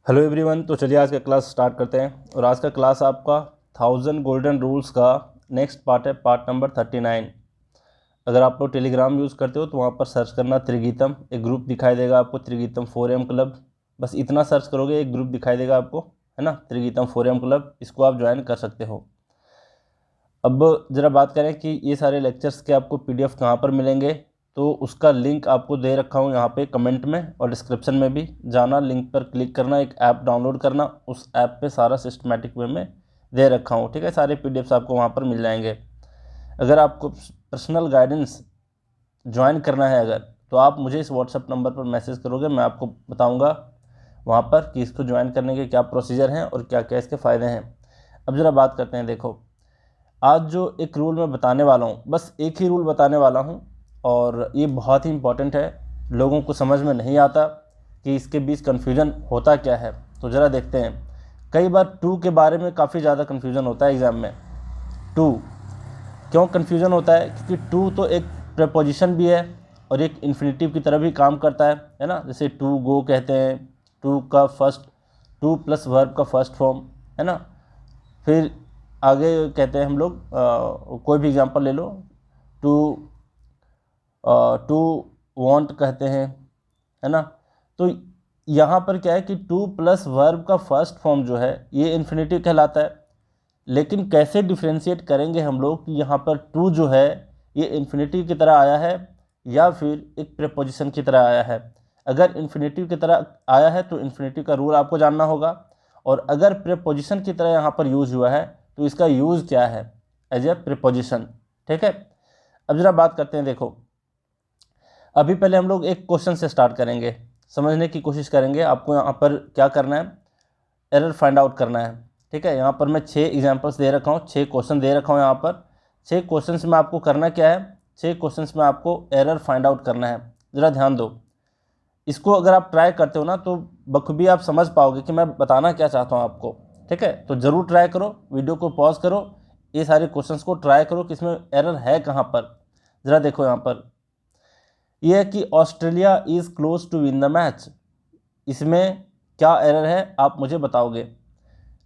Hello everyone. तो चलिए आज का क्लास स्टार्ट करते हैं। और आज का क्लास आपका 1000 गोल्डन रूल्स का नेक्स्ट पार्ट है, पार्ट नंबर 39। अगर आप लोग टेलीग्राम यूज़ करते हो तो वहाँ पर सर्च करना त्रिगीतम, एक ग्रुप दिखाई देगा आपको, त्रिगीतम 4M क्लब। बस इतना सर्च करोगे एक ग्रुप दिखाई देगा आपको, है ना, त्रिगीतम 4M क्लब। इसको आप ज्वाइन कर सकते हो। अब ज़रा बात करें कि ये सारे लेक्चर्स के आपको PDF कहाँ पर मिलेंगे, तो उसका लिंक आपको दे रखा हूँ यहाँ पे कमेंट में और डिस्क्रिप्शन में भी। जाना, लिंक पर क्लिक करना, एक ऐप डाउनलोड करना, उस ऐप पे सारा सिस्टमेटिक वे में दे रखा हूँ, ठीक है। सारे PDFs आपको वहाँ पर मिल जाएंगे। अगर आपको पर्सनल गाइडेंस ज्वाइन करना है अगर, तो आप मुझे इस व्हाट्सएप नंबर पर मैसेज करोगे, मैं आपको बताऊँगा वहाँ पर कि इसको ज्वाइन करने के क्या प्रोसीजर हैं और क्या क्या इसके फ़ायदे हैं। अब ज़रा बात करते हैं। देखो, आज जो एक रूल मैं बताने वाला हूँ, बस एक ही रूल बताने वाला हूँ और ये बहुत ही इम्पॉर्टेंट है। लोगों को समझ में नहीं आता कि इसके बीच कन्फ्यूज़न होता क्या है। तो ज़रा देखते हैं। कई बार टू के बारे में काफ़ी ज़्यादा कन्फ्यूज़न होता है एग्ज़ाम में। टू क्यों कन्फ्यूज़न होता है? क्योंकि टू तो एक प्रेपोजिशन भी है और एक इन्फिनेटिव की तरह भी काम करता है ना। जैसे टू गो कहते हैं, टू का फर्स्ट, टू प्लस वर्ब का फर्स्ट फॉर्म, है ना। फिर आगे कहते हैं हम लोग, कोई भी एग्जांपल ले लो, टू टू वांट कहते हैं, है ना। तो यहाँ पर क्या है कि टू प्लस वर्ब का फर्स्ट फॉर्म जो है ये इन्फिनेटिव कहलाता है। लेकिन कैसे डिफ्रेंशिएट करेंगे हम लोग कि यहाँ पर टू जो है ये इन्फिनेटिव की तरह आया है या फिर एक प्रेपोजिशन की तरह आया है। अगर इन्फिनेटिव की तरह आया है तो इन्फिनेटिव का रूल आपको जानना होगा, और अगर प्रेपोजिशन की तरह यहाँ पर यूज़ हुआ है तो इसका यूज़ क्या है एज ए प्रेपोजिशन, ठीक है। अब जरा बात करते हैं। देखो, अभी पहले हम लोग एक क्वेश्चन से स्टार्ट करेंगे, समझने की कोशिश करेंगे। आपको यहाँ पर क्या करना है, एरर फाइंड आउट करना है, ठीक है। यहाँ पर मैं 6 एग्जांपल्स दे रखा हूँ, 6 क्वेश्चन दे रखा हूँ। यहाँ पर 6 क्वेश्चंस में आपको करना क्या है, 6 क्वेश्चंस में आपको एरर फाइंड आउट करना है। ज़रा ध्यान दो, इसको अगर आप ट्राई करते हो ना तो बखूबी आप समझ पाओगे कि मैं बताना क्या चाहता हूँ आपको, ठीक है। तो ज़रूर ट्राई करो, वीडियो को पॉज करो, ये सारे क्वेश्चंस को ट्राई करो कि इसमें एरर है कहाँ पर। ज़रा देखो, यहाँ पर यह है कि Australia is close to win the match. इसमें क्या एरर है आप मुझे बताओगे।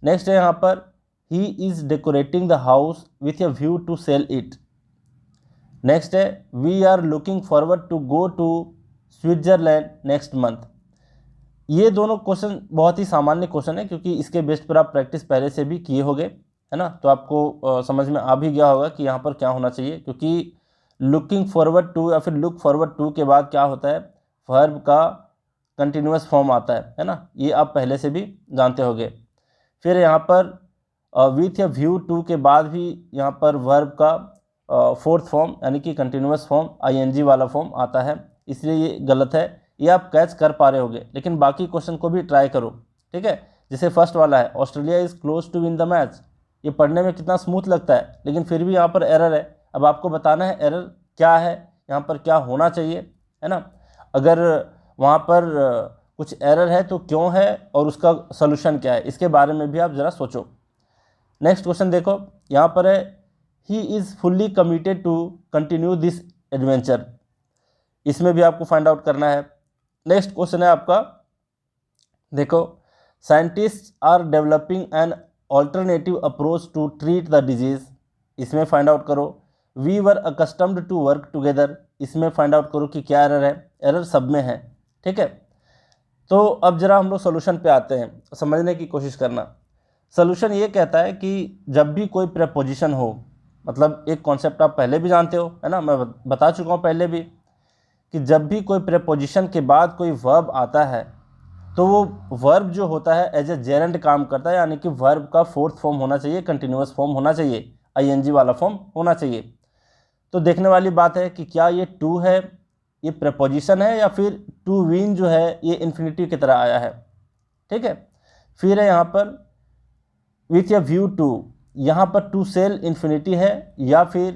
नेक्स्ट है यहाँ पर, he is decorating the house with a view to sell it. Next है, we are looking forward to go to Switzerland next month. ये दोनों क्वेश्चन बहुत ही सामान्य क्वेश्चन है, क्योंकि इसके बेस पर आप प्रैक्टिस पहले से भी किए होंगे, है ना। तो आपको समझ में आ भी गया होगा कि यहाँ पर क्या होना चाहिए, क्योंकि लुकिंग फॉरवर्ड टू या फिर लुक फॉरवर्ड टू के बाद क्या होता है, वर्ब का कंटिन्यूअस फॉर्म आता है ना। ये आप पहले से भी जानते होंगे। फिर यहाँ पर विथ या व्यू टू के बाद भी यहाँ पर वर्ब का फोर्थ फॉर्म यानी कि कंटिन्यूअस फॉर्म ING वाला फॉर्म आता है, इसलिए ये गलत है। ये आप कैच कर पा रहे होगे, लेकिन बाकी क्वेश्चन को भी ट्राई करो, ठीक है। जैसे फर्स्ट वाला है, Australia is close to win the match. ये पढ़ने में कितना स्मूथ लगता है, लेकिन फिर भी यहाँ पर एरर है। अब आपको बताना है एरर क्या है, यहाँ पर क्या होना चाहिए, है ना। अगर वहाँ पर कुछ एरर है तो क्यों है और उसका सलूशन क्या है, इसके बारे में भी आप ज़रा सोचो। नेक्स्ट क्वेश्चन देखो, यहाँ पर है, he is fully committed to continue this adventure. इसमें भी आपको फाइंड आउट करना है। नेक्स्ट क्वेश्चन है आपका, देखो, scientist are developing an alternative approach to treat the disease. इसमें फाइंड आउट करो। We were accustomed to work together. इसमें फाइंड आउट करो कि क्या एरर है। एरर सब में है, ठीक है। तो अब जरा हम लोग सोल्यूशन पे आते हैं, समझने की कोशिश करना। सोल्यूशन ये कहता है कि जब भी कोई प्रेपोजिशन हो, मतलब एक कॉन्सेप्ट आप पहले भी जानते हो, है ना, मैं बता चुका हूँ पहले भी, कि जब भी कोई प्रेपोजिशन के बाद कोई वर्ब आता है तो वो वर्ब जो होता है एज ए जेरेंड काम करता है, यानी कि वर्ब का फोर्थ फॉर्म होना चाहिए, कंटिन्यूअस फॉर्म होना चाहिए, ING वाला फॉर्म होना चाहिए। तो देखने वाली बात है कि क्या ये टू है, ये प्रेपोजिशन है, या फिर टू विन जो है ये इन्फिनिटिव की तरह आया है, ठीक है। फिर है यहाँ पर विथ ए व्यू टू, यहाँ पर टू सेल इन्फिनिटी है, या फिर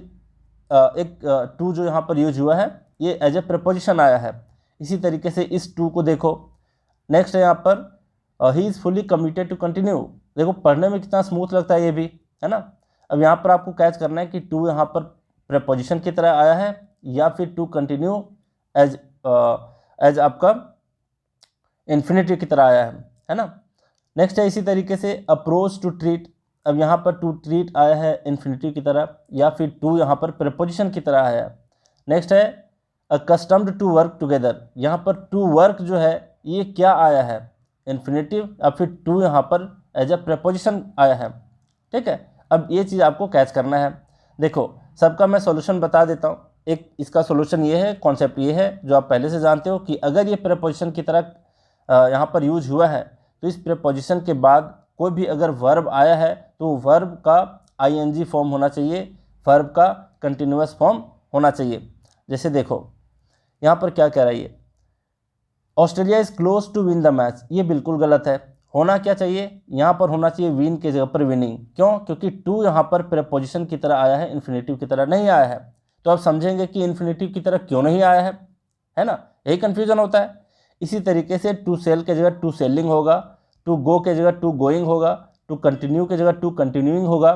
एक टू जो यहाँ पर यूज हुआ है ये एज ए प्रपोजिशन आया है। इसी तरीके से इस टू को देखो। नेक्स्ट है यहाँ पर, he is fully committed to continue. देखो पढ़ने में कितना स्मूथ लगता है ये भी, है ना। अब यहाँ पर आपको कैच करना है कि टू यहाँ पर प्रपोजिशन की तरह आया है या फिर टू कंटिन्यू एज आपका इन्फिनिटी की तरह आया है ना। नेक्स्ट है इसी तरीके से अप्रोच टू ट्रीट। अब यहाँ पर टू ट्रीट आया है इन्फिनिटिव की तरह, या फिर टू यहाँ पर प्रीपोजिशन की तरह आया है। नेक्स्ट है अकस्टम्ड टू वर्क टुगेदर। यहाँ पर टू वर्क जो है ये क्या आया है, इन्फिनिटिव, या फिर टू यहाँ पर एज अ प्रीपोजिशन आया है। ठीक है, अब ये चीज़ आपको कैच करना है। देखो सबका मैं सॉल्यूशन बता देता हूँ। एक इसका सॉल्यूशन ये है, कॉन्सेप्ट ये है जो आप पहले से जानते हो कि अगर ये प्रीपोजिशन की तरह यहाँ पर यूज हुआ है तो इस प्रीपोजिशन के बाद कोई भी अगर वर्ब आया है तो वर्ब का आईएनजी फॉर्म होना चाहिए, वर्ब का कंटिन्यूअस फॉर्म होना चाहिए। जैसे देखो यहाँ पर क्या कह रहा है, ये Australia is close to win the match, ये बिल्कुल गलत है। होना क्या चाहिए, यहाँ पर होना चाहिए विन के जगह पर विनिंग। क्यों? क्योंकि टू यहाँ पर प्रीपोजिशन की तरह आया है, इन्फिनिटिव की तरह नहीं आया है। तो आप समझेंगे कि इन्फिनिटिव की तरह क्यों नहीं आया है ना, यही कन्फ्यूजन होता है। इसी तरीके से टू सेल के जगह टू सेलिंग होगा, टू गो के जगह टू गोइंग होगा, टू कंटिन्यू के जगह टू कंटिन्यूइंग होगा,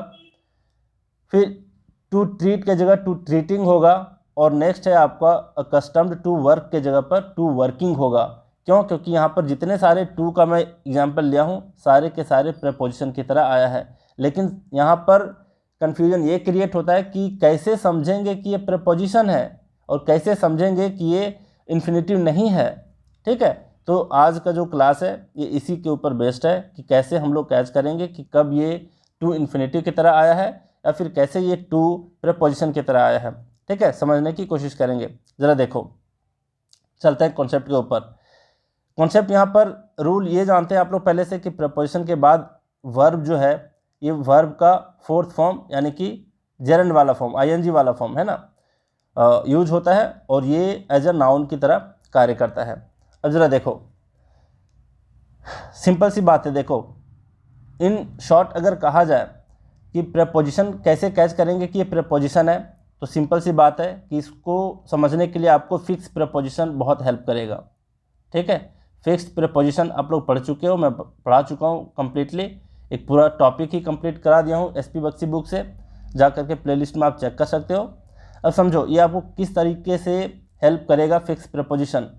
फिर टू ट्रीट के जगह टू ट्रीटिंग होगा, और नेक्स्ट है आपका अकस्टम्ड टू वर्क के जगह पर टू वर्किंग होगा। क्यों? क्योंकि यहाँ पर जितने सारे टू का मैं एग्जाम्पल लिया हूँ सारे के सारे प्रीपोजिशन की तरह आया है। लेकिन यहाँ पर कन्फ्यूजन ये क्रिएट होता है कि कैसे समझेंगे कि ये प्रीपोजिशन है और कैसे समझेंगे कि ये इन्फिनिटिव नहीं है। ठीक है, तो आज का जो क्लास है ये इसी के ऊपर बेस्ड है कि कैसे हम लोग कैच करेंगे कि कब ये टू इन्फिनिटिव की तरह आया है या फिर कैसे ये टू प्रीपोजिशन की तरह आया है। ठीक है, समझने की कोशिश करेंगे। ज़रा देखो, चलते हैं कॉन्सेप्ट के ऊपर। कॉन्सेप्ट यहाँ पर रूल ये जानते हैं आप लोग पहले से कि प्रीपोजिशन के बाद वर्ब जो है ये वर्ब का फोर्थ फॉर्म यानी कि जेरेंड वाला फॉर्म, आईएनजी वाला फॉर्म है ना, यूज होता है और ये एज अ नाउन की तरह कार्य करता है। अब ज़रा देखो, सिंपल सी बात है। देखो इन शॉर्ट अगर कहा जाए कि प्रीपोजिशन कैसे कैच करेंगे कि ये प्रीपोजिशन है, तो सिंपल सी बात है कि इसको समझने के लिए आपको फिक्स प्रीपोजिशन बहुत हेल्प करेगा। ठीक है, फिक्स्ड प्रीपोजिशन आप लोग पढ़ चुके हो, मैं पढ़ा चुका हूँ कम्प्लीटली, एक पूरा टॉपिक ही कंप्लीट करा दिया हूँ एसपी बख्शी बुक से, जा करके प्लेलिस्ट में आप चेक कर सकते हो। अब समझो ये आपको किस तरीके से हेल्प करेगा फिक्स प्रीपोजिशन।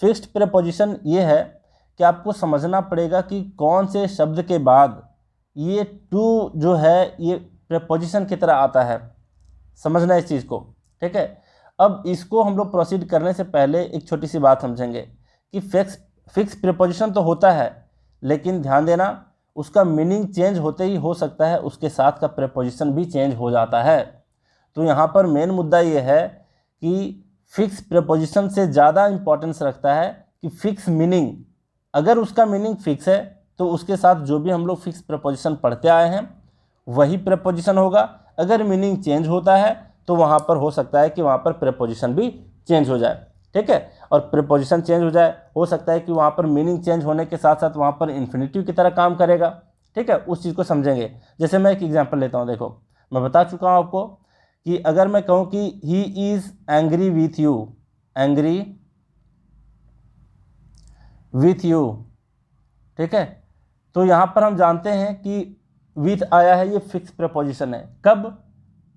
फिक्स्ड प्रीपोजिशन ये है कि आपको समझना पड़ेगा कि कौन से शब्द के बाद ये टू जो है ये प्रीपोजिशन की तरह आता है, समझना इस चीज़ को। ठीक है, अब इसको हम लोग प्रोसीड करने से पहले एक छोटी सी बात समझेंगे कि फिक्स प्रीपोजिशन तो होता है, लेकिन ध्यान देना उसका मीनिंग चेंज होते ही हो सकता है उसके साथ का प्रीपोजिशन भी चेंज हो जाता है। तो यहाँ पर मेन मुद्दा ये है कि फिक्स प्रीपोजिशन से ज़्यादा इम्पोर्टेंस रखता है कि फिक्स मीनिंग, अगर उसका मीनिंग फिक्स है तो उसके साथ जो भी हम लोग फिक्स प्रीपोजिशन पढ़ते आए हैं वही प्रीपोजिशन होगा। अगर मीनिंग चेंज होता है तो वहाँ पर हो सकता है कि वहाँ पर प्रीपोजिशन भी चेंज हो जाए। ठीक है, और प्रीपोजिशन चेंज हो जाए, हो सकता है कि वहाँ पर मीनिंग चेंज होने के साथ साथ वहाँ पर इन्फिनिटिव की तरह काम करेगा। ठीक है, उस चीज़ को समझेंगे। जैसे मैं एक एग्जांपल लेता हूँ। देखो मैं बता चुका हूँ आपको कि अगर मैं कहूँ कि he is angry with you, angry with you, ठीक है, तो यहाँ पर हम जानते हैं कि विथ आया है, ये फिक्स प्रीपोजिशन है। कब?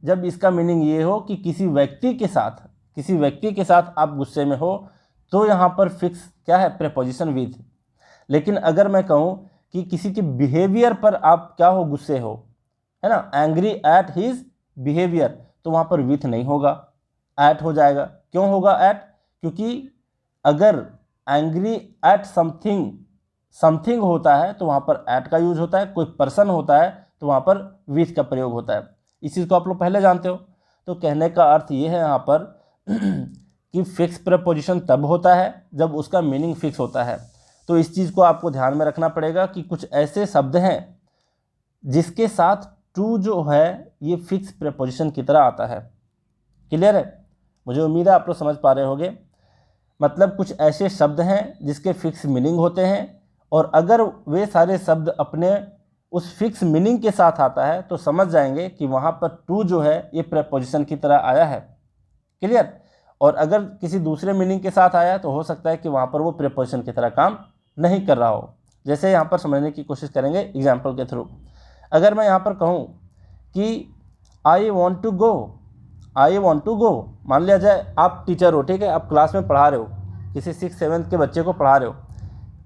जब इसका मीनिंग ये हो कि किसी व्यक्ति के साथ आप गुस्से में हो तो यहाँ पर फिक्स क्या है, प्रीपोजिशन विथ। लेकिन अगर मैं कहूँ कि किसी के बिहेवियर पर आप क्या हो, गुस्से हो, है ना, एंग्री एट हिज बिहेवियर, तो वहाँ पर विथ नहीं होगा, एट हो जाएगा। क्यों होगा एट? क्योंकि अगर एंग्री एट समथिंग होता है तो वहाँ पर एट का यूज होता है, कोई पर्सन होता है तो वहाँ पर विथ का प्रयोग होता है। इस चीज़ को आप लोग पहले जानते हो। तो कहने का अर्थ ये है यहाँ पर कि फिक्स प्रीपोजिशन तब होता है जब उसका मीनिंग फिक्स होता है। तो इस चीज़ को आपको ध्यान में रखना पड़ेगा कि कुछ ऐसे शब्द हैं जिसके साथ टू जो है ये फिक्स प्रीपोजिशन की तरह आता है। क्लियर है? मुझे उम्मीद है आप लोग समझ पा रहे होंगे। मतलब कुछ ऐसे शब्द हैं जिसके फिक्स मीनिंग होते हैं और अगर वे सारे शब्द अपने उस फिक्स मीनिंग के साथ आता है तो समझ जाएंगे कि वहाँ पर टू जो है ये प्रीपोजिशन की तरह आया है। क्लियर? और अगर किसी दूसरे मीनिंग के साथ आया तो हो सकता है कि वहाँ पर वो प्रीपोजिशन की तरह काम नहीं कर रहा हो। जैसे यहाँ पर समझने की कोशिश करेंगे एग्जाम्पल के थ्रू। अगर मैं यहाँ पर कहूँ कि आई वॉन्ट टू गो, मान लिया जाए आप टीचर हो, ठीक है, आप क्लास में पढ़ा रहे हो, किसी 6th 7th के बच्चे को पढ़ा रहे हो,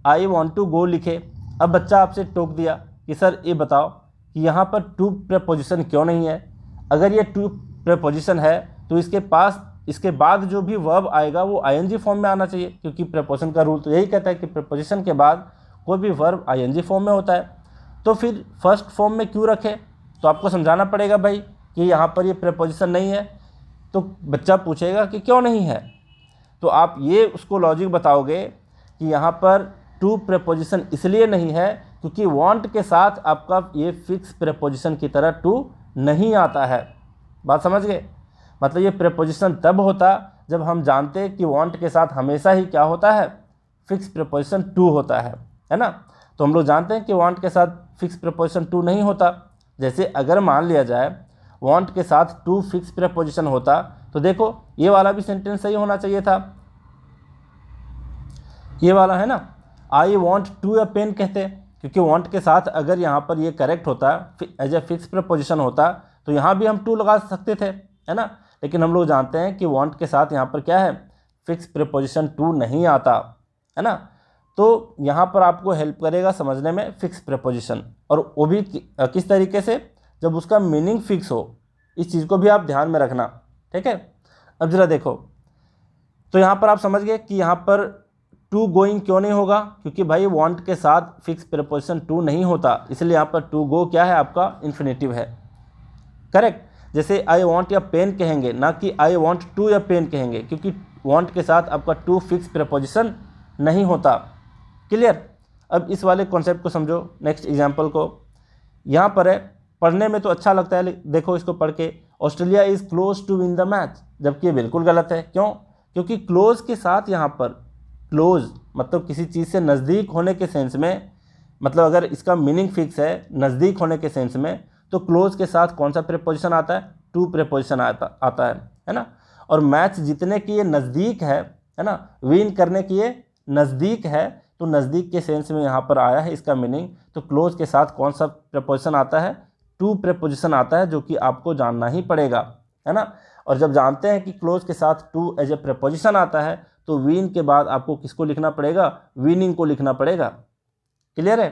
आई वॉन्ट टू गो लिखे अब बच्चा आपसे टोक दिया कि सर ये बताओ कि यहाँ पर टू प्रीपोजिशन क्यों नहीं है। अगर ये टू प्रीपोजिशन है तो इसके बाद जो भी वर्ब आएगा वो आईएनजी फॉर्म में आना चाहिए, क्योंकि प्रीपोजिशन का रूल तो यही कहता है कि प्रीपोजिशन के बाद कोई भी वर्ब आईएनजी फॉर्म में होता है। तो फिर फर्स्ट फॉर्म में क्यों रखे, तो आपको समझाना पड़ेगा भाई कि यहाँ पर ये प्रीपोजिशन नहीं है। तो बच्चा पूछेगा कि क्यों नहीं है, तो आप ये उसको लॉजिक बताओगे कि यहाँ पर टू प्रीपोजिशन इसलिए नहीं है क्योंकि वांट के साथ आपका ये फिक्स प्रीपोजिशन की तरह टू नहीं आता है। बात समझ गए? मतलब ये प्रीपोजिशन तब होता जब हम जानते कि वांट के साथ हमेशा ही क्या होता है, फिक्स प्रीपोजिशन टू होता है ना। तो हम लोग जानते हैं कि वांट के साथ फिक्स प्रीपोजिशन टू नहीं होता। जैसे अगर मान लिया जाए वांट के साथ टू फिक्स प्रीपोजिशन होता तो देखो ये वाला भी सेंटेंस सही होना चाहिए था, ये वाला है ना, I want to a pen कहते, क्योंकि वांट के साथ अगर यहाँ पर ये करेक्ट होता एज ए फिक्स प्रीपोजिशन होता तो यहाँ भी हम टू लगा सकते थे, है ना। लेकिन हम लोग जानते हैं कि वांट के साथ यहाँ पर क्या है, फिक्स प्रीपोजिशन टू नहीं आता, है ना। तो यहाँ पर आपको हेल्प करेगा समझने में फिक्स प्रीपोजिशन, और वो भी किस तरीके से, जब उसका मीनिंग फिक्स हो। इस चीज़ को भी आप ध्यान में रखना, ठीक है। अब जरा देखो, तो यहाँ पर आप समझ गए कि यहाँ पर टू गोइंग क्यों नहीं होगा, क्योंकि भाई वांट के साथ फिक्स प्रीपोजिशन टू नहीं होता, इसलिए यहाँ पर टू गो क्या है, आपका इन्फिनेटिव है, करेक्ट। जैसे आई वॉन्ट या पेन कहेंगे, ना कि आई वॉन्ट टू या पेन कहेंगे, क्योंकि वांट के साथ आपका टू फिक्स प्रीपोजिशन नहीं होता। क्लियर? अब इस वाले कॉन्सेप्ट को समझो, नेक्स्ट एग्जाम्पल को। यहाँ पर है, पढ़ने में तो अच्छा लगता है, देखो इसको पढ़ के, Australia is close to win the match, जबकि ये बिल्कुल गलत है। क्यों? क्योंकि क्लोज के साथ यहाँ पर, क्लोज मतलब किसी चीज़ से नज़दीक होने के सेंस में, मतलब अगर इसका मीनिंग फिक्स है नज़दीक होने के सेंस में, तो क्लोज के साथ कौन सा प्रीपोजिशन आता है, टू प्रीपोजिशन आता है ना। और मैच जीतने की ये नज़दीक है ना, विन करने की ये नज़दीक है, तो नज़दीक के सेंस में यहाँ पर आया है इसका मीनिंग। तो क्लोज के साथ कौन सा प्रीपोजिशन आता है, टू प्रीपोजिशन आता है, जो कि आपको जानना ही पड़ेगा, है ना। और जब जानते हैं कि क्लोज के साथ टू एज ए प्रीपोजिशन आता है, तो विन के बाद आपको किसको लिखना पड़ेगा, विनिंग को लिखना पड़ेगा। क्लियर है?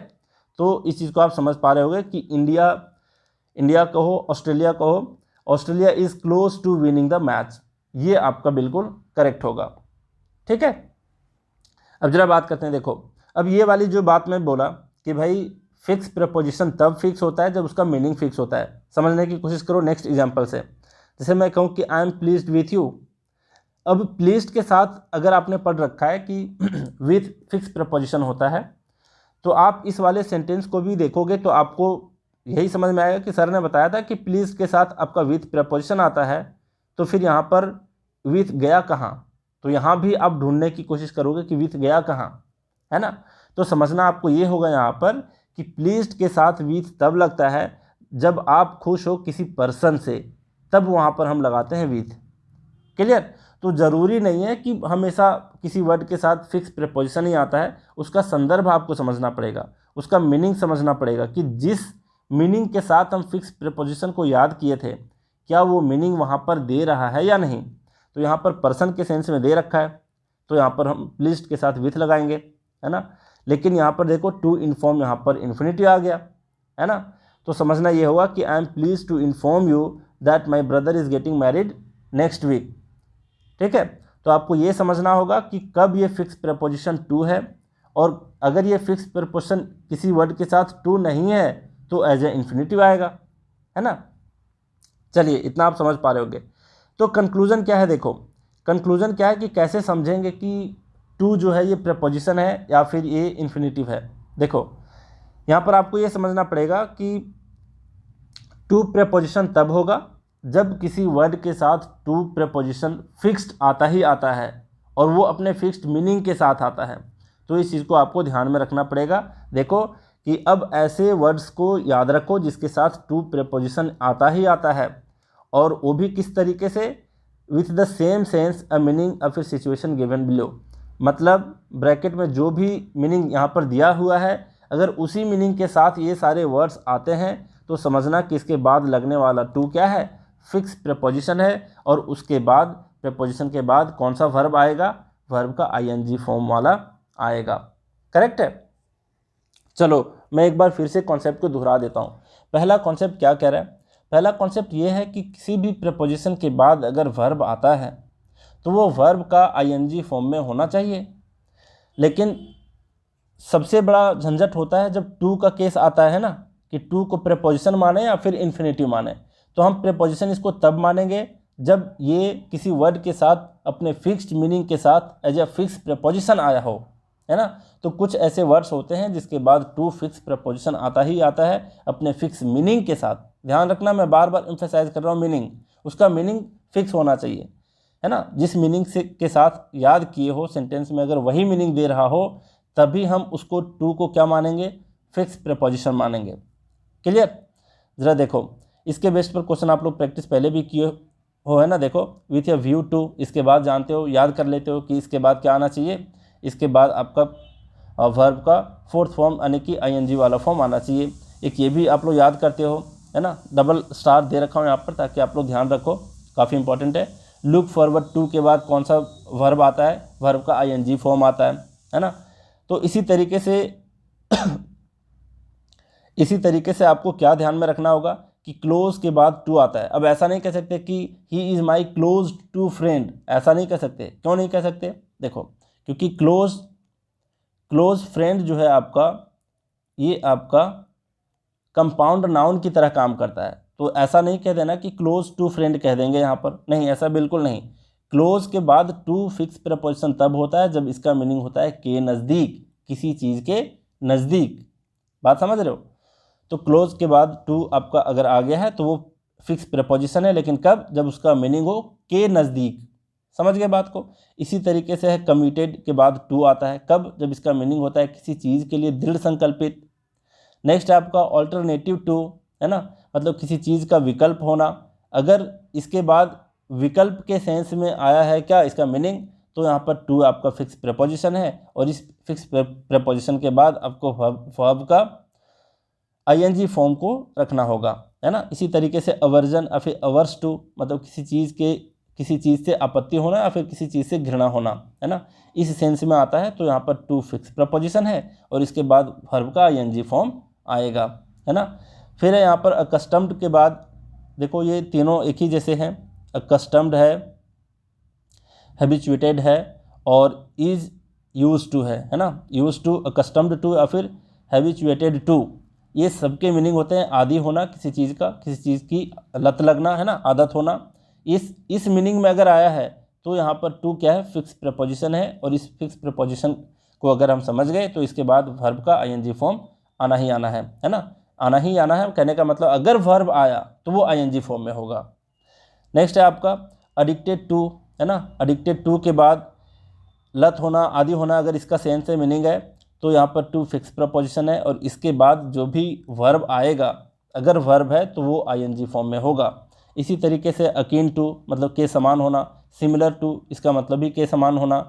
तो इस चीज़ को आप समझ पा रहे होंगे कि इंडिया कहो, ऑस्ट्रेलिया कहो, Australia is close to winning the match, ये आपका बिल्कुल करेक्ट होगा, ठीक है। अब जरा बात करते हैं, देखो अब ये वाली जो बात मैं बोला कि भाई फिक्स प्रीपोजिशन तब फिक्स होता है जब उसका मीनिंग फिक्स होता है। समझने की कोशिश करो नेक्स्ट एग्जांपल से। जैसे मैं कहूँ कि I M pleased with you, अब प्लीज्ड के साथ अगर आपने पढ़ रखा है कि विथ फिक्स प्रीपोजिशन होता है, तो आप इस वाले सेंटेंस को भी देखोगे तो आपको यही समझ में आएगा कि सर ने बताया था कि प्लीज़ के साथ आपका विथ प्रीपोजिशन आता है, तो फिर यहाँ पर विथ गया कहाँ, तो यहाँ भी आप ढूंढने की कोशिश करोगे कि विथ गया कहाँ, है ना। तो समझना आपको ये होगा यहाँ पर कि प्लीज्ड के साथ विथ तब लगता है जब आप खुश हो किसी पर्सन से, तब वहाँ पर हम लगाते हैं विथ। क्लियर? तो ज़रूरी नहीं है कि हमेशा किसी वर्ड के साथ फिक्स प्रीपोजिशन ही आता है, उसका संदर्भ आपको समझना पड़ेगा, उसका मीनिंग समझना पड़ेगा कि जिस मीनिंग के साथ हम फिक्स प्रीपोजिशन को याद किए थे, क्या वो मीनिंग वहाँ पर दे रहा है या नहीं। तो यहाँ पर पर्सन के सेंस में दे रखा है, तो यहाँ पर हम प्लीज्ड के साथ विथ लगाएंगे, है ना। लेकिन यहाँ पर देखो टू इन्फॉर्म, यहाँ पर इन्फिनिटी आ गया, है ना। तो समझना ये होगा कि I am please to inform you that my brother is getting married next week, ठीक है। तो आपको ये समझना होगा कि कब ये फिक्स प्रीपोजिशन टू है, और अगर ये फिक्स प्रीपोजिशन किसी वर्ड के साथ टू नहीं है तो एज ए इन्फिनिटिव आएगा, है ना। चलिए इतना आप समझ पा रहे होंगे। तो कंक्लूजन क्या है, देखो कंक्लूजन क्या है कि कैसे समझेंगे कि टू जो है ये प्रीपोजिशन है या फिर ये इन्फिनिटिव है। देखो यहाँ पर आपको ये समझना पड़ेगा कि टू प्रीपोजिशन तब होगा जब किसी वर्ड के साथ टू प्रीपोजिशन फिक्स्ड आता ही आता है, और वो अपने फिक्स्ड मीनिंग के साथ आता है। तो इस चीज़ को आपको ध्यान में रखना पड़ेगा। देखो कि अब ऐसे वर्ड्स को याद रखो जिसके साथ टू प्रीपोजिशन आता ही आता है, और वो भी किस तरीके से, with the same sense a meaning और फिर सिचुएशन गिवन बिलो, मतलब ब्रैकेट में जो भी मीनिंग यहाँ पर दिया हुआ है, अगर उसी मीनिंग के साथ ये सारे वर्ड्स आते हैं तो समझना कि इसके बाद लगने वाला टू क्या है, फिक्स प्रीपोजिशन है, और उसके बाद प्रीपोजिशन के बाद कौन सा वर्ब आएगा, वर्ब का आईएनजी फॉर्म वाला आएगा। करेक्ट है? चलो मैं एक बार फिर से कॉन्सेप्ट को दोहरा देता हूँ। पहला कॉन्सेप्ट क्या कह रहा है? पहला कॉन्सेप्ट ये है कि किसी भी प्रपोजिशन के बाद अगर वर्ब आता है तो वो वर्ब का आईएनजी फॉर्म में होना चाहिए। लेकिन सबसे बड़ा झंझट होता है जब टू का केस आता है ना, कि टू को प्रेपोजिशन माने या फिर इन्फिनेटिव माने। तो हम प्रेपोजिशन इसको तब मानेंगे जब ये किसी वर्ड के साथ अपने फिक्स्ड मीनिंग के साथ एज ए फिक्स प्रेपोजिशन आया हो, है ना। तो कुछ ऐसे वर्ड्स होते हैं जिसके बाद टू फिक्स प्रेपोजिशन आता ही आता है अपने फिक्स मीनिंग के साथ। ध्यान रखना, मैं बार बार एम्फेसाइज कर रहा हूँ मीनिंग, उसका मीनिंग फिक्स होना चाहिए, है ना। जिस मीनिंग से के साथ याद किए हो सेंटेंस में, अगर वही मीनिंग दे रहा हो तभी हम उसको टू को क्या मानेंगे? फिक्स प्रेपोजिशन मानेंगे। क्लियर? ज़रा देखो, इसके बेस पर क्वेश्चन आप लोग प्रैक्टिस पहले भी किए हो, है ना। देखो, विथ ए व्यू टू, इसके बाद जानते हो, याद कर लेते हो कि इसके बाद क्या आना चाहिए। इसके बाद आपका वर्ब का फोर्थ फॉर्म यानी कि आईएनजी वाला फॉर्म आना चाहिए। एक ये भी आप लोग याद करते हो, है ना। डबल स्टार दे रखा हूँ यहाँ पर ताकि आप लोग ध्यान रखो, काफ़ी इंपॉर्टेंट है। लुक फॉरवर्ड टू के बाद कौन सा वर्ब आता है? वर्ब का आईएनजी फॉर्म आता है ना। तो इसी तरीके से आपको क्या ध्यान में रखना होगा कि क्लोज के बाद टू आता है। अब ऐसा नहीं कह सकते कि he is my close to friend, ऐसा नहीं कह सकते। क्यों नहीं कह सकते? देखो, क्योंकि क्लोज फ्रेंड जो है आपका, ये आपका कंपाउंड नाउन की तरह काम करता है। तो ऐसा नहीं कह देना कि क्लोज टू फ्रेंड कह देंगे यहाँ पर, नहीं, ऐसा बिल्कुल नहीं। क्लोज के बाद टू फिक्स प्रपोजिशन तब होता है जब इसका मीनिंग होता है के नज़दीक, किसी चीज़ के नज़दीक। बात समझ रहे हो? तो क्लोज के बाद टू आपका अगर आ गया है तो वो फिक्स प्रपोजिशन है, लेकिन कब? जब उसका मीनिंग हो के नज़दीक। समझ गए बात को? इसी तरीके से है कमिटेड के बाद टू आता है, कब? जब इसका मीनिंग होता है किसी चीज़ के लिए दृढ़ संकल्पित। नेक्स्ट है आपका ऑल्टरनेटिव टू, है ना, मतलब किसी चीज़ का विकल्प होना। अगर इसके बाद विकल्प के सेंस में आया है क्या इसका मीनिंग, तो यहाँ पर टू आपका फिक्स प्रपोजिशन है, और इस फिक्स प्रपोजिशन के बाद आपको वर्ब का आईएनजी फॉर्म को रखना होगा, है ना। इसी तरीके से अवर्जन या फिर अवर्स टू, मतलब किसी चीज़ से आपत्ति होना या फिर किसी चीज़ से घृणा होना, है ना, इस सेंस में आता है। तो यहाँ पर टू फिक्स प्रपोजिशन है और इसके बाद वर्ब का आईएनजी फॉर्म आएगा, है ना। फिर है यहाँ पर अकस्टम्ड के बाद, देखो ये तीनों एक ही जैसे हैं। अकस्टम्ड है, हैबिचुएटेड है और इज़ यूज टू है ना। यूज टू, अकस्टम्ड टू या फिर हैबिचुएटेड टू, ये सबके मीनिंग होते हैं आदी होना किसी चीज़ का, किसी चीज़ की लत लगना, है ना, आदत होना। इस मीनिंग में अगर आया है तो यहाँ पर टू क्या है? फिक्स प्रपोजिशन है, और इस फिक्स प्रपोजिशन को अगर हम समझ गए तो इसके बाद वर्ब का आईएनजी फॉर्म आना ही आना है ना। आना ही आना है कहने का मतलब अगर वर्ब आया तो वो आईएनजी फॉर्म में होगा। नेक्स्ट है आपका एडिक्टेड टू, है ना। एडिक्टेड टू के बाद लत होना, आदि होना, अगर इसका सेंस से मीनिंग है तो यहाँ पर टू फिक्स प्रपोजिशन है, और इसके बाद जो भी वर्ब आएगा, अगर वर्ब है तो वो आईएनजी फॉर्म में होगा। इसी तरीके से अकीन टू, मतलब के समान होना। सिमिलर टू, इसका मतलब भी के समान होना।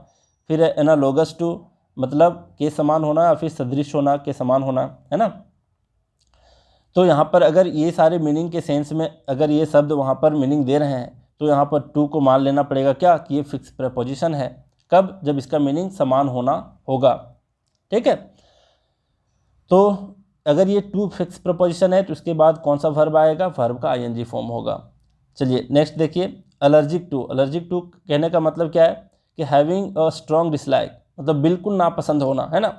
फिर एनालोगस टू, मतलब के समान होना या फिर सदृश होना, के समान होना, है ना। तो यहाँ पर अगर ये सारे मीनिंग के सेंस में अगर ये शब्द वहाँ पर मीनिंग दे रहे हैं तो यहाँ पर टू को मान लेना पड़ेगा क्या? कि ये फिक्स प्रपोजिशन है। कब? जब इसका मीनिंग समान होना होगा। ठीक है, तो अगर ये टू फिक्स प्रपोजिशन है तो उसके बाद कौन सा वर्ब आएगा? वर्ब का आईएनजी फॉर्म होगा। चलिए नेक्स्ट देखिए, एलर्जिक टू। एलर्जिक टू कहने का मतलब क्या है? कि हैविंग अ स्ट्रॉन्ग डिसलाइक, मतलब बिल्कुल नापसंद होना, है ना।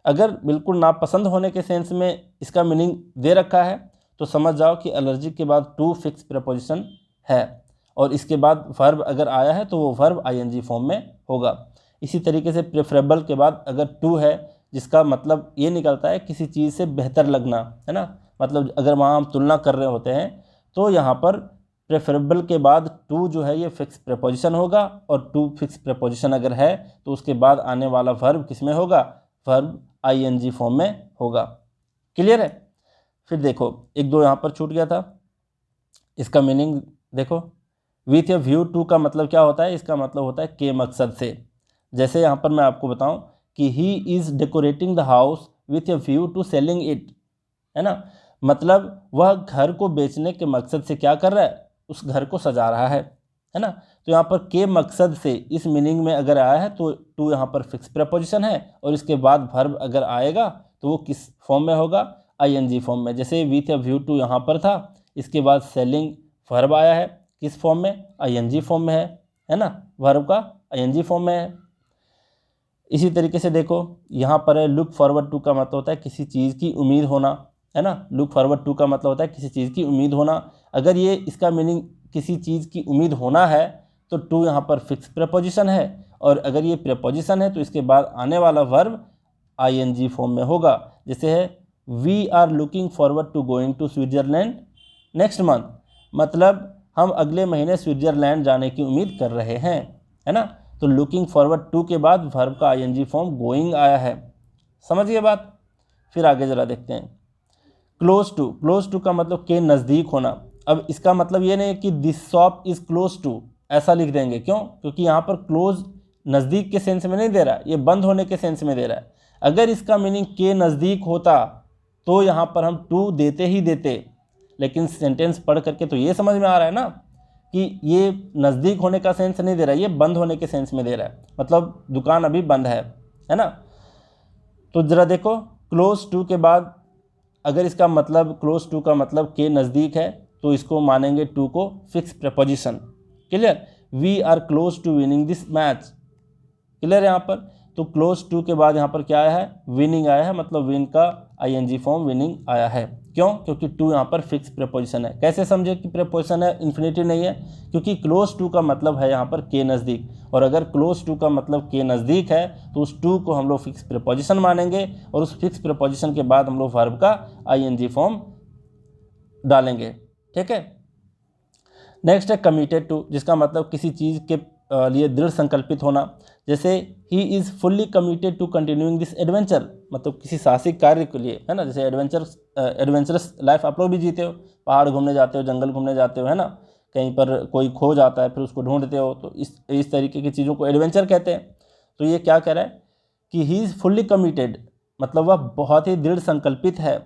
अगर बिल्कुल नापसंद होने के सेंस में इसका मीनिंग दे रखा है तो समझ जाओ कि एलर्जिक के बाद टू फिक्स प्रपोजिशन है, और इसके बाद वर्ब अगर आया है तो वो वर्ब आईएनजी फॉर्म में होगा। इसी तरीके से प्रेफरेबल के बाद अगर टू है, जिसका मतलब ये निकलता है किसी चीज़ से बेहतर लगना, है ना, मतलब अगर वहाँ हम तुलना कर रहे होते हैं तो यहाँ पर प्रेफरेबल के बाद टू जो है ये फिक्स प्रपोजिशन होगा, और टू फिक्स प्रपोजिशन अगर है तो उसके बाद आने वाला वर्ब किस में होगा? वर्ब आईएनजी फॉर्म में होगा। क्लियर है? फिर देखो एक दो यहाँ पर छूट गया था, इसका मीनिंग देखो। विथ ए व्यू टू का मतलब क्या होता है? इसका मतलब होता है के मकसद से। जैसे यहाँ पर मैं आपको बताऊँ कि he is decorating the house with a view to selling it, है ना, मतलब वह घर को बेचने के मकसद से क्या कर रहा है? उस घर को सजा रहा है ना। तो यहाँ पर के मकसद से इस मीनिंग में अगर आया है तो टू यहाँ पर फिक्स प्रपोजिशन है, और इसके बाद वर्ब अगर आएगा तो वो किस फॉर्म में होगा, आईएनजी फॉर्म में। जैसे विथ अ व्यू टू यहाँ पर था, इसके बाद सेलिंग वर्ब आया है, किस फॉर्म में, आईएनजी फॉर्म में है ना, वर्ब का आईएनजी फॉर्म में है। इसी तरीके से देखो यहाँ पर है लुक फॉरवर्ड टू का मतलब होता है किसी चीज़ की उम्मीद होना, है ना, लुक फॉरवर्ड टू का मतलब होता है किसी चीज़ की उम्मीद होना। अगर ये इसका मीनिंग किसी चीज़ की उम्मीद होना है तो टू यहाँ पर फिक्स प्रीपोजिशन है, और अगर ये प्रीपोजिशन है तो इसके बाद आने वाला वर्ब आईएनजी फॉर्म में होगा। जैसे है we are looking forward to going to Switzerland next month, मतलब हम अगले महीने स्विट्ज़रलैंड जाने की उम्मीद कर रहे हैं, है ना। तो लुकिंग फॉरवर्ड टू के बाद वर्ब का आईएनजी फॉर्म गोइंग आया है, समझिए बात। फिर आगे ज़रा देखते हैं क्लोज टू। क्लोज टू का मतलब के नज़दीक होना। अब इसका मतलब ये नहीं है कि this shop is close to ऐसा लिख देंगे, क्यों, क्योंकि यहाँ पर क्लोज नज़दीक के सेंस में नहीं दे रहा है, ये बंद होने के सेंस में दे रहा है। अगर इसका मीनिंग के नज़दीक होता तो यहाँ पर हम टू देते ही देते, लेकिन सेंटेंस पढ़ करके तो ये समझ में आ रहा है ना कि ये नज़दीक होने का सेंस नहीं दे रहा है, ये बंद होने के सेंस में दे रहा है, मतलब दुकान अभी बंद है ना। तो ज़रा देखो क्लोज टू के बाद अगर इसका मतलब क्लोज टू का मतलब के नज़दीक है तो इसको मानेंगे टू को fix preposition. Clear, we are close to winning this match. Clear यहाँ पर, तो क्लोज टू के बाद यहाँ पर क्या आया है, विनिंग आया है, मतलब विन का आईएनजी फॉर्म विनिंग आया है। क्यों, क्योंकि टू यहाँ पर फिक्स प्रीपोजिशन है। कैसे समझे कि प्रीपोजिशन है, इन्फिनिटिव नहीं है, क्योंकि क्लोज टू का मतलब है यहाँ पर के नज़दीक, और अगर क्लोज टू का मतलब के नज़दीक है तो उस टू को हम लोग फिक्स प्रीपोजिशन मानेंगे, और उस फिक्स प्रीपोजिशन के बाद हम लोग वर्ब का आईएनजी फॉर्म डालेंगे। ठीक है, नेक्स्ट है कमिटेड टू, जिसका मतलब किसी चीज़ के लिए दृढ़ संकल्पित होना। जैसे he is fully committed to continuing this adventure, मतलब किसी साहसिक कार्य के लिए, है ना। जैसे एडवेंचरस लाइफ आप लोग भी जीते हो, पहाड़ घूमने जाते हो, जंगल घूमने जाते हो, है ना, कहीं पर कोई खो जाता है फिर उसको ढूंढते हो, तो इस तरीके की चीज़ों को एडवेंचर कहते हैं। तो ये क्या कह रहा है कि ही इज़ फुल्ली कमिटेड, मतलब वह बहुत ही दृढ़ संकल्पित है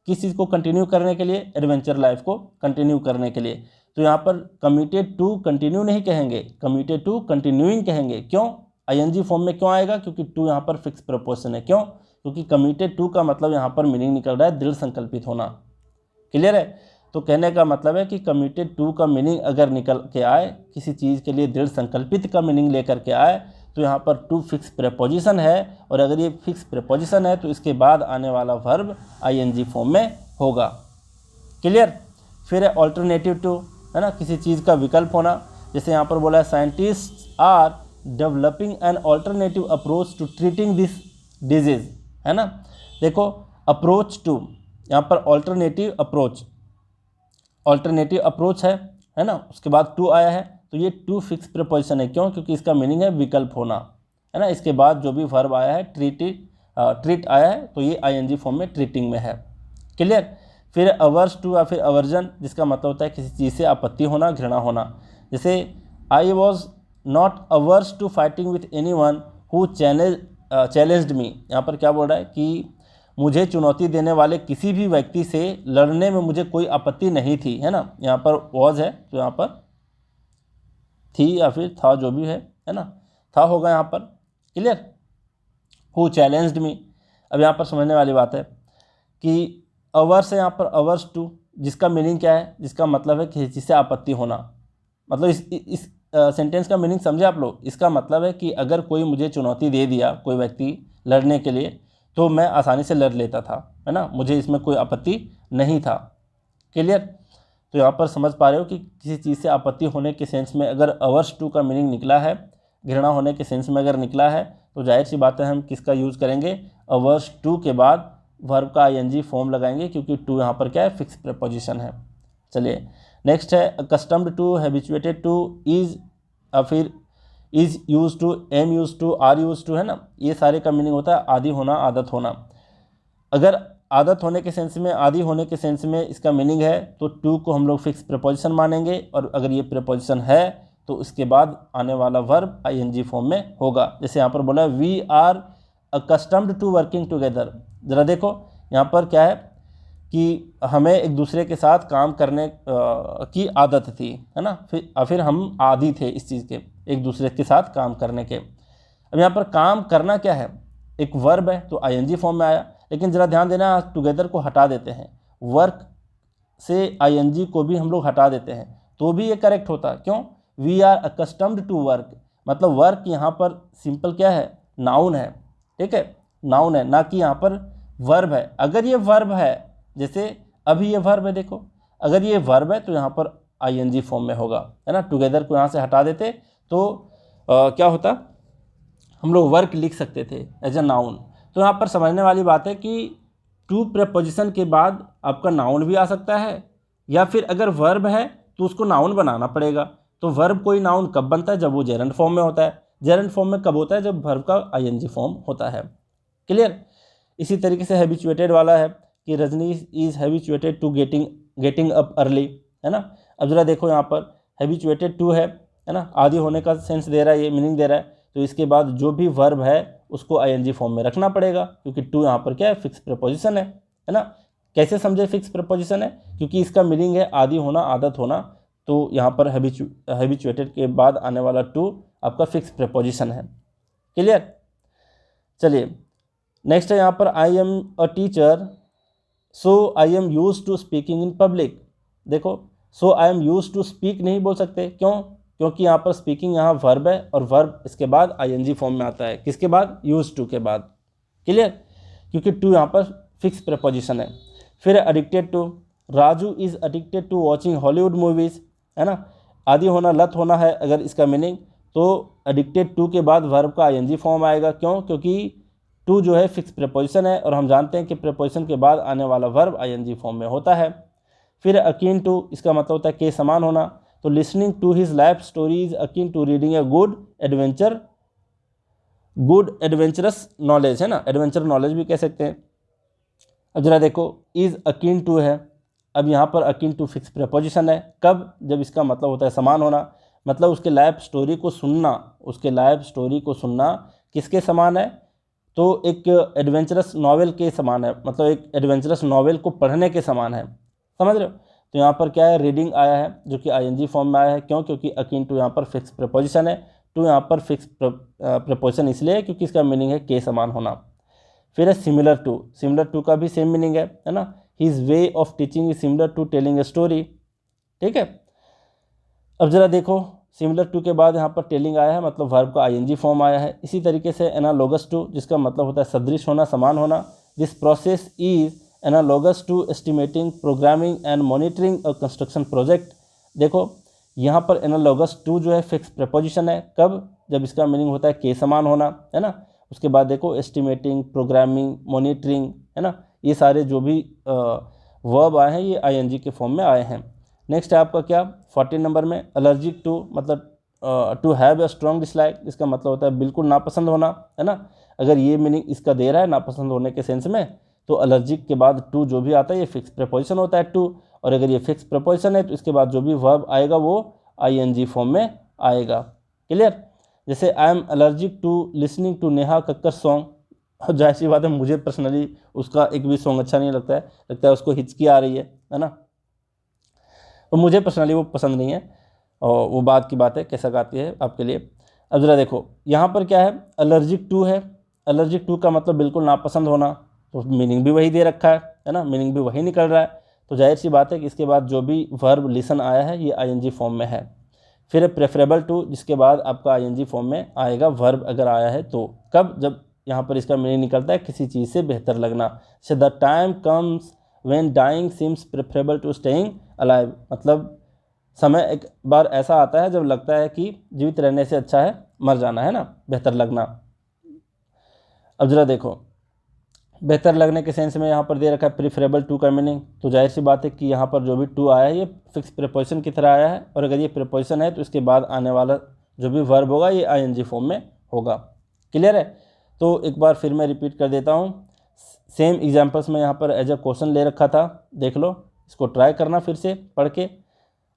किस चीज़ को कंटिन्यू करने के लिए, एडवेंचर लाइफ को कंटिन्यू करने के लिए। तो यहाँ पर कमिटेड टू कंटिन्यू नहीं कहेंगे, कमिटेड टू कंटिन्यूइंग कहेंगे। क्यों, आईएनजी फॉर्म में क्यों आएगा, क्योंकि टू यहाँ पर फिक्स प्रीपोजिशन है। क्यों, क्योंकि कमिटेड टू का मतलब यहाँ पर मीनिंग निकल रहा है दृढ़ संकल्पित होना। क्लियर है, तो कहने का मतलब है कि कमिटेड टू का मीनिंग अगर निकल के आए, किसी चीज़ के लिए दृढ़ संकल्पित का मीनिंग लेकर के आए, तो यहाँ पर टू फिक्स प्रीपोजिशन है, और अगर ये फिक्स प्रीपोजिशन है तो इसके बाद आने वाला वर्ब आईएनजी फॉर्म में होगा। क्लियर, फिर है ऑल्टरनेटिव टू, है ना, किसी चीज़ का विकल्प होना। जैसे यहाँ पर बोला है scientist are developing an alternative approach to treating this disease, है ना। देखो अप्रोच टू, यहाँ पर ऑल्टरनेटिव अप्रोच है ना, उसके बाद टू आया है, तो ये टू फिक्स प्रीपोजिशन है। क्यों, क्योंकि इसका मीनिंग है विकल्प होना, है ना। इसके बाद जो भी वर्ब आया है ट्रीट आया है, तो ये आईएनजी फॉर्म में ट्रीटिंग में है। क्लियर, फिर अवर्स टू या फिर अवर्जन, जिसका मतलब होता है किसी चीज़ से आपत्ति होना, घृणा होना। जैसे I was not averse to fighting with anyone who challenged me, यहाँ पर क्या बोल रहा है कि मुझे चुनौती देने वाले किसी भी व्यक्ति से लड़ने में मुझे कोई आपत्ति नहीं थी, है ना। यहाँ पर वॉज है तो यहाँ पर थी या फिर था, जो भी है ना, था होगा यहाँ पर। क्लियर, हु चैलेंज्ड मी। अब यहाँ पर समझने वाली बात है कि अवर्स है यहाँ पर अवर्स टू, जिसका मीनिंग क्या है, जिसका मतलब है किसी चीज़ से आपत्ति होना। मतलब इस सेंटेंस का मीनिंग समझे आप लोग। इसका मतलब है कि अगर कोई मुझे चुनौती दे दिया, कोई व्यक्ति लड़ने के लिए, तो मैं आसानी से लड़ लेता था, है ना, मुझे इसमें कोई आपत्ति नहीं था। क्लियर, तो यहाँ पर समझ पा रहे हो कि किसी चीज़ से आपत्ति होने के सेंस में अगर अवर्स टू का मीनिंग निकला है, घृणा होने के सेंस में अगर निकला है, तो जाहिर सी बात है हम किसका यूज़ करेंगे, अवर्स टू के बाद वर्ब का आईएनजी फॉर्म लगाएंगे, क्योंकि टू यहाँ पर क्या है, फिक्स प्रीपोजिशन है। चलिए नेक्स्ट है accustomed to, habituated to, is या फिर is use to, am use to, are use to, है ना। ये सारे का मीनिंग होता है आदी होना, आदत होना। अगर आदत होने के सेंस में, आदी होने के सेंस में इसका मीनिंग है तो टू को हम लोग फिक्स प्रीपोजिशन मानेंगे, और अगर ये प्रीपोजिशन है तो इसके बाद आने वाला वर्ब आईएनजी फॉर्म में होगा। जैसे यहाँ पर बोला है we are accustomed to working together. ज़रा देखो यहाँ पर क्या है कि हमें एक दूसरे के साथ काम करने की आदत थी, है ना, फिर हम आदी थे इस चीज़ के, एक दूसरे के साथ काम करने के। अब यहाँ पर काम करना क्या है, एक वर्ब है तो आईएनजी फॉर्म में आया, लेकिन ज़रा ध्यान देना, टुगेदर को हटा देते हैं, वर्क से आईएनजी को भी हम लोग हटा देते हैं तो भी ये करेक्ट होता। क्यों? We are accustomed to work, मतलब वर्क यहाँ पर सिंपल क्या है, नाउन है, ठीक है, नाउन है, ना कि यहाँ पर वर्ब है। अगर ये वर्ब है, जैसे अभी ये वर्ब है, देखो अगर ये वर्ब है तो यहाँ पर आईएनजी फॉर्म में होगा, है ना। टुगेदर को यहाँ से हटा देते तो क्या होता, हम लोग वर्क लिख सकते थे एज अ नाउन। तो यहाँ पर समझने वाली बात है कि टू प्रीपोजिशन के बाद आपका नाउन भी आ सकता है, या फिर अगर वर्ब है तो उसको नाउन बनाना पड़ेगा। तो वर्ब कोई नाउन कब बनता है, जब वो जेरेंट फॉर्म में होता है। जेरेंट फॉर्म में कब होता है, जब वर्ब का आईएनजी फॉर्म होता है। क्लियर। इसी तरीके से हैबिचुएटेड वाला है कि Rajni is habituated to getting up early, है ना। अब जरा देखो यहाँ पर हैबिचुएटेड टू है ना, आदि होने का सेंस दे रहा है, ये मीनिंग दे रहा है। तो इसके बाद जो भी वर्ब है उसको आईएनजी फॉर्म में रखना पड़ेगा, क्योंकि टू यहाँ पर क्या है, फिक्स प्रीपोजिशन है ना। कैसे समझे फिक्स प्रीपोजिशन है, क्योंकि इसका मीनिंग है आदि होना, आदत होना। तो यहाँ पर हैबिचुएटेड के बाद आने वाला टू आपका फिक्स प्रीपोजिशन है। क्लियर। चलिए नेक्स्ट है यहाँ पर I am a teacher so I am used to speaking in public. देखो so I am used to speak नहीं बोल सकते, क्यों? क्योंकि यहाँ पर स्पीकिंग यहाँ वर्ब है और वर्ब इसके बाद आईएनजी फॉर्म में आता है, किसके बाद, यूज्ड टू के बाद। क्लियर। क्योंकि टू यहाँ पर फिक्स प्रीपोजिशन है। फिर addicted to, Raju is addicted to watching Hollywood movies, है ना। आदि होना, लत होना है अगर इसका मीनिंग, तो एडिक्टेड टू के बाद वर्ब का आईएनजी फॉर्म आएगा। क्यों? क्योंकि टू जो है फिक्स प्रीपोजिशन है और हम जानते हैं कि प्रीपोजिशन के बाद आने वाला वर्ब आईएनजी फॉर्म में होता है। फिर अकीन टू, इसका मतलब होता है के समान होना। तो listening to his life stories akin to reading a good adventurous knowledge, है ना, एडवेंचर नॉलेज भी कह सकते हैं। अब जरा देखो इज़ अकीन टू है, अब यहाँ पर अकीन टू फिक्स प्रीपोजिशन है। कब? जब इसका मतलब होता है समान होना, मतलब उसके लाइफ स्टोरी को सुनना, उसके लाइफ स्टोरी को सुनना किसके समान है, तो एक एडवेंचरस नॉवेल के समान है, मतलब एक एडवेंचरस नॉवेल को पढ़ने के समान है। समझ रहे हो। तो यहाँ पर क्या है, रीडिंग आया है जो कि आईएनजी फॉर्म में आया है। क्यों? क्योंकि अकीन टू यहाँ पर फिक्स प्रीपोजिशन है। टू यहाँ पर फिक्स प्रीपोजिशन इसलिए है क्योंकि इसका मीनिंग है के समान होना। फिर है सिमिलर टू, सिमिलर टू का भी सेम मीनिंग है ना। His way of teaching is similar to telling a story, ठीक है। अब जरा देखो सिमिलर टू के बाद यहाँ पर टेलिंग आया है, मतलब वर्ब का आईएनजी फॉर्म आया है। इसी तरीके से एनालॉगस टू, जिसका मतलब होता है सदृश होना, समान होना। This process is analogous to estimating, programming and monitoring a construction project. देखो यहाँ पर एनालॉगस टू जो है फिक्स प्रीपोजिशन है। कब? जब इसका मीनिंग होता है के समान होना, है ना। उसके बाद देखो एस्टिमेटिंग, प्रोग्रामिंग, मॉनिटरिंग, है ना, ये सारे जो भी वर्ब आए हैं ये आईएनजी के फॉर्म में आए हैं। नेक्स्ट है आपका क्या 14 नंबर में एलर्जिक टू, मतलब to have a strong dislike, इसका मतलब होता है बिल्कुल नापसंद होना, है ना। अगर ये मीनिंग इसका दे रहा है नापसंद होने के सेंस में, तो एलर्जिक के बाद टू जो भी आता है ये फिक्स प्रीपोजिशन होता है टू, और अगर ये फिक्स प्रीपोजिशन है तो इसके बाद जो भी वर्ब आएगा वो आईएनजी फॉर्म में आएगा। क्लियर। जैसे I am allergic to listening to Neha Kakkar song, और जाहिर सी बात है मुझे पर्सनली उसका एक भी सॉन्ग अच्छा नहीं लगता है उसको हिचकी आ रही है ना। तो मुझे पर्सनली वो पसंद नहीं है, और वो बात की बात है कैसा गाती है आपके लिए। अब ज़रा देखो यहाँ पर क्या है, एलर्जिक टू है। एलर्जिक टू का मतलब बिल्कुल नापसंद होना, तो मीनिंग भी वही दे रखा है ना, मीनिंग भी वही निकल रहा है। तो जाहिर सी बात है कि इसके बाद जो भी वर्ब लिसन आया है ये आईएनजी फॉर्म में है। फिर प्रेफरेबल टू, जिसके बाद आपका आईएनजी फॉर्म में आएगा वर्ब अगर आया है तो। कब? जब यहाँ पर इसका मीनिंग निकलता है किसी चीज़ से बेहतर लगना। से the time comes when dying seems preferable to staying alive, मतलब समय एक बार ऐसा आता है जब लगता है कि जीवित रहने से अच्छा है मर जाना, है ना, बेहतर लगना। अब जरा देखो बेहतर लगने के सेंस में यहाँ पर दे रखा है प्रीफरेबल टू का मीनिंग, तो जाहिर सी बात है कि यहाँ पर जो भी टू आया है ये फिक्स प्रीपोजिशन की तरह आया है, और अगर ये प्रीपोजिशन है तो इसके बाद आने वाला जो भी वर्ब होगा ये आईएनजी फॉर्म में होगा। क्लियर है। तो एक बार फिर मैं रिपीट कर देता हूँ, सेम एग्जाम्पल्स में यहाँ पर एज अ क्वेश्चन ले रखा था, देख लो, इसको ट्राई करना फिर से पढ़ के,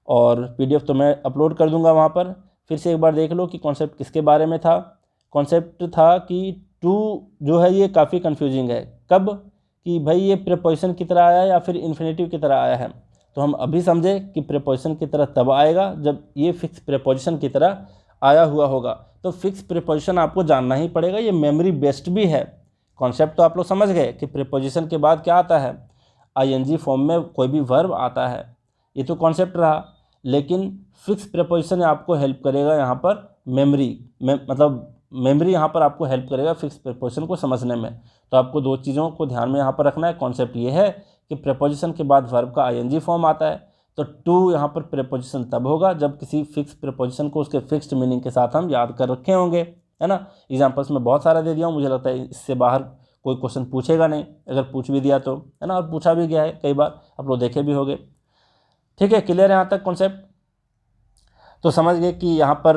और पीडीएफ तो मैं अपलोड कर दूंगा वहाँ पर। फिर से एक बार देख लो कि कॉन्सेप्ट किसके बारे में था। कॉन्सेप्ट था कि टू जो है ये काफ़ी कन्फ्यूजिंग है। कब? कि भाई ये प्रीपोजिशन की तरह आया है या फिर इन्फिनेटिव की तरह आया है। तो हम अभी समझे कि प्रीपोजिशन की तरह तब आएगा जब ये फिक्स प्रीपोजिशन की तरह आया हुआ होगा। तो फिक्स प्रीपोजिशन आपको जानना ही पड़ेगा, ये मेमोरी बेस्ड भी है, कॉन्सेप्ट तो आप लोग समझ गए कि प्रीपोजिशन के बाद क्या आता है, आईएनजी फॉर्म में कोई भी वर्ब आता है, ये तो कॉन्सेप्ट रहा। लेकिन फिक्स प्रीपोजिशन आपको हेल्प करेगा यहाँ पर मतलब मेमोरी यहाँ पर आपको हेल्प करेगा फिक्स प्रीपोजिशन को समझने में। तो आपको दो चीज़ों को ध्यान में यहाँ पर रखना है। कॉन्सेप्ट ये है कि प्रीपोजिशन के बाद वर्ब का आईएनजी फॉर्म आता है, तो टू यहाँ पर प्रीपोजिशन तब होगा जब किसी फिक्स प्रीपोजिशन को उसके फिक्स्ड मीनिंग के साथ हम याद कर रखे होंगे, है ना। एग्जाम्पल्स में बहुत सारा दे दिया हूँ, मुझे लगता है इससे बाहर कोई क्वेश्चन पूछेगा नहीं, अगर पूछ भी दिया तो, है ना, और पूछा भी गया है कई बार, आप लोग देखे भी होंगे। ठीक है, क्लियर है यहाँ तक कॉन्सेप्ट? तो समझ गए कि यहाँ पर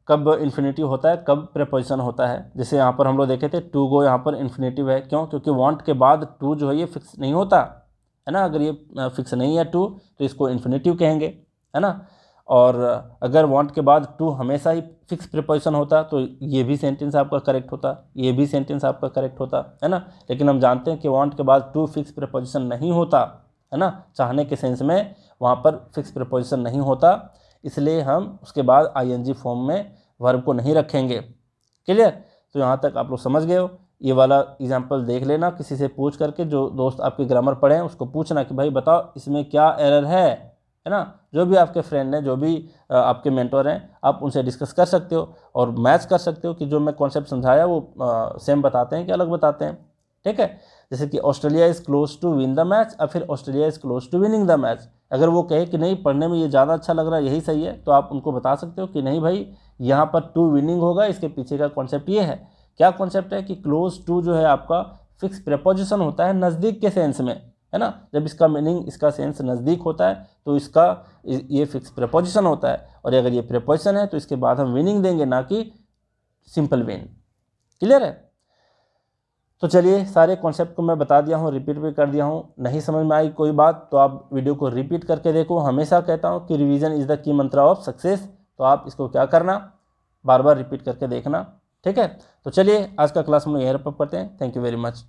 कब इन्फिनेटिव होता है, कब प्रीपोजिशन होता है। जैसे यहाँ पर हम लोग देखे थे टू गो, यहाँ पर इन्फिनेटिव है, क्यों? क्योंकि वांट के बाद टू जो है ये फिक्स नहीं होता, है ना। अगर ये फिक्स नहीं है टू तो इसको इन्फिनेटिव कहेंगे, है ना। और अगर वांट के बाद टू हमेशा ही फिक्स प्रीपोजिशन होता तो ये भी सेंटेंस आपका करेक्ट होता, ये भी सेंटेंस आपका करेक्ट होता, है ना। लेकिन हम जानते हैं कि वांट के बाद टू फिक्स प्रीपोजिशन नहीं होता, है ना। चाहने के सेंस में वहाँ पर फिक्स प्रीपोजिशन नहीं होता, इसलिए हम उसके बाद आईएनजी फॉर्म में वर्ब को नहीं रखेंगे। क्लियर? तो यहाँ तक आप लोग समझ गए हो। ये वाला एग्जाम्पल देख लेना किसी से पूछ करके, जो दोस्त आपके ग्रामर पढ़े हैं उसको पूछना कि भाई बताओ इसमें क्या एरर है ना। जो भी आपके फ्रेंड हैं, जो भी आपके मेंटर हैं, आप उनसे डिस्कस कर सकते हो और मैच कर सकते हो कि जो मैं कॉन्सेप्ट समझाया वो सेम बताते हैं कि अलग बताते हैं। ठीक है, जैसे कि Australia is close to win the match, और फिर Australia is close to winning the match. अगर वो कहे कि नहीं पढ़ने में ये ज़्यादा अच्छा लग रहा है, यही सही है, तो आप उनको बता सकते हो कि नहीं भाई यहाँ पर टू विनिंग होगा, इसके पीछे का कॉन्सेप्ट ये है। क्या कॉन्सेप्ट है कि क्लोज टू जो है आपका फिक्स प्रीपोजिशन होता है नज़दीक के सेंस में, है ना। जब इसका मीनिंग, इसका सेंस नज़दीक होता है तो इसका ये फिक्स प्रीपोजिशन होता है, और अगर ये प्रीपोजिशन है तो इसके बाद हम विनिंग देंगे, ना कि सिंपल विन। क्लियर है? तो चलिए, सारे कॉन्सेप्ट को मैं बता दिया हूँ, रिपीट भी कर दिया हूँ। नहीं समझ में आई कोई बात तो आप वीडियो को रिपीट करके देखो। हमेशा कहता हूँ कि revision is the key Mantra of success, तो आप इसको क्या करना, बार बार रिपीट करके देखना। ठीक है, तो चलिए आज का क्लास हम लोग यहीं रैप अप करते हैं। Thank you very much.